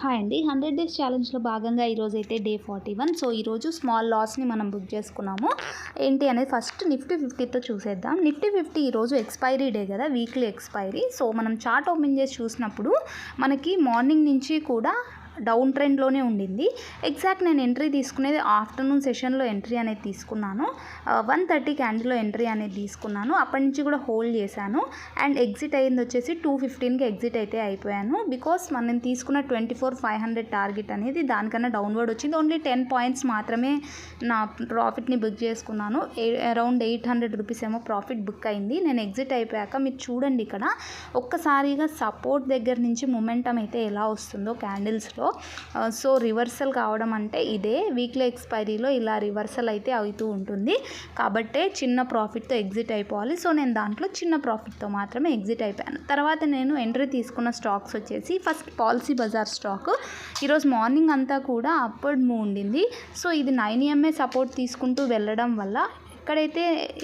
Hi అండి. 100 days ఛాలెంజ్లో భాగంగా ఈరోజు అయితే డే 41. సో ఈరోజు స్మాల్ లాస్ని మనం బుక్ చేసుకున్నాము. ఏంటి అనేది ఫస్ట్ నిఫ్టీ 50తో చూసేద్దాం. నిఫ్టీ 50 ఈరోజు ఎక్స్పైరీ డే కదా, వీక్లీ ఎక్స్పైరీ. సో మనం చార్ట్ ఓపెన్ చేసి చూసినప్పుడు మనకి మార్నింగ్ నుంచి కూడా డౌన్ ట్రెండ్లోనే ఉండింది. ఎగ్జాక్ట్ నేను ఎంట్రీ తీసుకునేది ఆఫ్టర్నూన్ సెషన్లో ఎంట్రీ అనేది తీసుకున్నాను. 130 క్యాండిల్లో ఎంట్రీ అనేది తీసుకున్నాను. అప్పటి నుంచి కూడా హోల్డ్ చేశాను అండ్ ఎగ్జిట్ అయ్యింది వచ్చేసి 215కి ఎగ్జిట్ అయితే అయిపోయాను. బికాస్ మనం తీసుకున్న 24,500 టార్గెట్ అనేది దానికన్నా డౌన్వర్డ్ వచ్చింది. ఓన్లీ 10 పాయింట్స్ మాత్రమే నా ప్రాఫిట్ని బుక్ చేసుకున్నాను. అరౌండ్ 800 రూపీస్ ఏమో ప్రాఫిట్ బుక్ అయింది. నేను ఎగ్జిట్ అయిపోయాక మీరు చూడండి, ఇక్కడ ఒక్కసారిగా సపోర్ట్ దగ్గర నుంచి మొమెంటం అయితే ఎలా వస్తుందో క్యాండిల్స్లో. సో రివర్సల్ కావడం అంటే ఇదే, వీక్లీ ఎక్స్పైరీలో ఇలా రివర్సల్ అయితే అవుతూ ఉంటుంది. కాబట్టే చిన్న ప్రాఫిట్తో ఎగ్జిట్ అయిపోవాలి. సో నేను దాంట్లో చిన్న ప్రాఫిట్తో మాత్రమే ఎగ్జిట్ అయిపోయాను. తర్వాత నేను ఎంట్రీ తీసుకున్న స్టాక్స్ వచ్చేసి ఫస్ట్ పాలసీ బజార్ స్టాక్ ఈరోజు మార్నింగ్ అంతా కూడా అప్వర్డ్ మూవ్ ఉండింది. సో ఇది 9 EMA సపోర్ట్ తీసుకుంటూ వెళ్ళడం వల్ల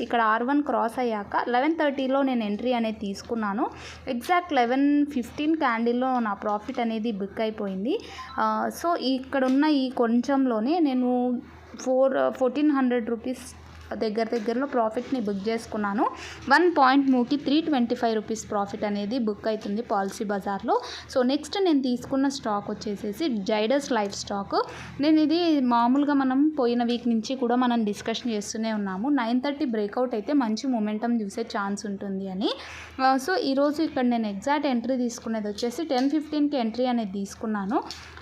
ఇక్కడ R1 క్రాస్ అయ్యాక 11:30లో నేను ఎంట్రీ అనేది తీసుకున్నాను. ఎగ్జాక్ట్ 11:15 క్యాండిల్లో నా ప్రాఫిట్ అనేది బుక్ అయిపోయింది. సో ఇక్కడున్న ఈ కొంచెంలోనే నేను 1400 రూపీస్ దగ్గరలో ప్రాఫిట్ని బుక్ చేసుకున్నాను. 1 పాయింట్ మూవ్కి 325 రూపీస్ ప్రాఫిట్ అనేది బుక్ అవుతుంది పాలసీ బజార్లో. సో నెక్స్ట్ నేను తీసుకున్న స్టాక్ వచ్చేసేసి జైడస్ లైఫ్ స్టాక్. నేను ఇది మామూలుగా మనం పోయిన వీక్ నుంచి కూడా మనం డిస్కషన్ చేస్తూనే ఉన్నాము. 9:30 బ్రేక్అవుట్ అయితే మంచి మొమెంటం చూసే ఛాన్స్ ఉంటుంది అని. సో ఈరోజు ఇక్కడ నేను ఎగ్జాక్ట్ ఎంట్రీ తీసుకునేది వచ్చేసి 10:15కి ఎంట్రీ అనేది తీసుకున్నాను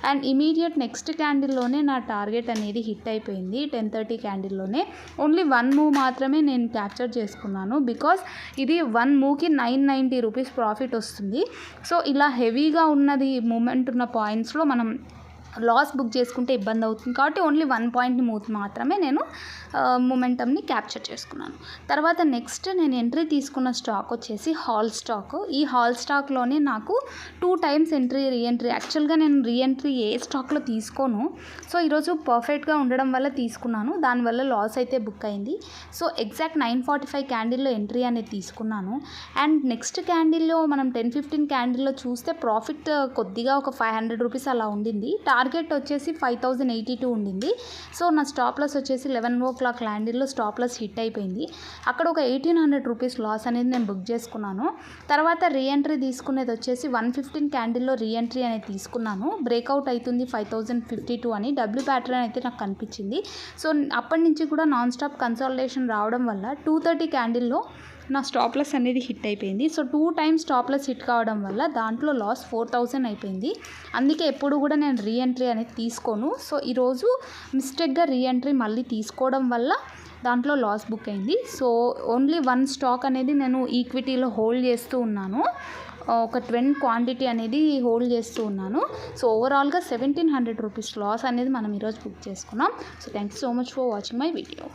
అండ్ ఇమీడియట్ నెక్స్ట్ క్యాండిల్లోనే నా టార్గెట్ అనేది హిట్ అయిపోయింది. 10:30 క్యాండిల్లోనే ఓన్లీ 1 మూవ్ మాత్రమే నేను క్యాప్చర్ చేసుకున్నాను. బికాస్ ఇది 1 మూవ్కి 990 రూపీస్ ప్రాఫిట్ వస్తుంది. సో ఇలా హెవీగా ఉన్నది మూమెంట్ ఉన్న పాయింట్స్లో మనం లాస్ బుక్ చేసుకుంటే ఇబ్బంది అవుతుంది. కాబట్టి ఓన్లీ 1 పాయింట్ మూవ్ మాత్రమే నేను మొమెంటమ్ని క్యాప్చర్ చేసుకున్నాను. తర్వాత నెక్స్ట్ నేను ఎంట్రీ తీసుకున్న స్టాక్ వచ్చేసి హాల్ స్టాక్. ఈ హాల్ స్టాక్లోనే నాకు 2 టైమ్స్ ఎంట్రీ రీఎంట్రీ. యాక్చువల్గా నేను రీఎంట్రీ ఏ స్టాక్లో తీసుకోను. సో ఈరోజు పర్ఫెక్ట్గా ఉండడం వల్ల తీసుకున్నాను. దానివల్ల లాస్ అయితే బుక్ అయింది. సో ఎగ్జాక్ట్ 9:45 క్యాండిల్లో ఎంట్రీ అనేది తీసుకున్నాను అండ్ నెక్స్ట్ క్యాండిల్లో మనం 10:15 క్యాండిల్లో చూస్తే ప్రాఫిట్ కొద్దిగా ఒక 500 రూపీస్ అలా ఉండింది. టార్గెట్ వచ్చేసి 5082 ఉండింది. సో నా స్టాప్ లాస్ వచ్చేసి 11 o'clock క్యాండిల్లో స్టాప్ లాస్ హిట్ అయిపోయింది. అక్కడ ఒక 1800 రూపీస్ లాస్ అనేది నేను బుక్ చేసుకున్నాను. తర్వాత రీఎంట్రీ తీసుకునేది వచ్చేసి 115 క్యాండిల్లో రీఎంట్రీ అనేది తీసుకున్నాను. బ్రేక్అవుట్ అవుతుంది 5052 అని డబ్ల్యూ ప్యాటర్న్ అయితే నాకు కనిపించింది. సో అప్పటి నుంచి కూడా నాన్ స్టాప్ కన్సాలిడేషన్ రావడం వల్ల 230 క్యాండిల్లో నా స్టాప్ లాస్ అనేది హిట్ అయిపోయింది. So 2 times stop loss hit కావడం వల్ల దాంట్లో లాస్ 4000 అయిపోయింది. అందుకే ఎప్పుడు కూడా నేను రీఎంట్రీ అనేది తీసుకోను. సో ఈరోజు మిస్టేక్గా రీఎంట్రీ మళ్ళీ తీసుకోవడం వల్ల దాంట్లో లాస్ బుక్ అయింది. సో ఓన్లీ 1 స్టాక్ అనేది నేను ఈక్విటీలో హోల్డ్ చేస్తూ ఉన్నాను. ఒక 20 క్వాంటిటీ అనేది హోల్డ్ చేస్తూ ఉన్నాను. సో ఓవరాల్గా 1700 రూపీస్ లాస్ అనేది మనం ఈరోజు బుక్ చేసుకున్నాం. So thank you so much for watching my video.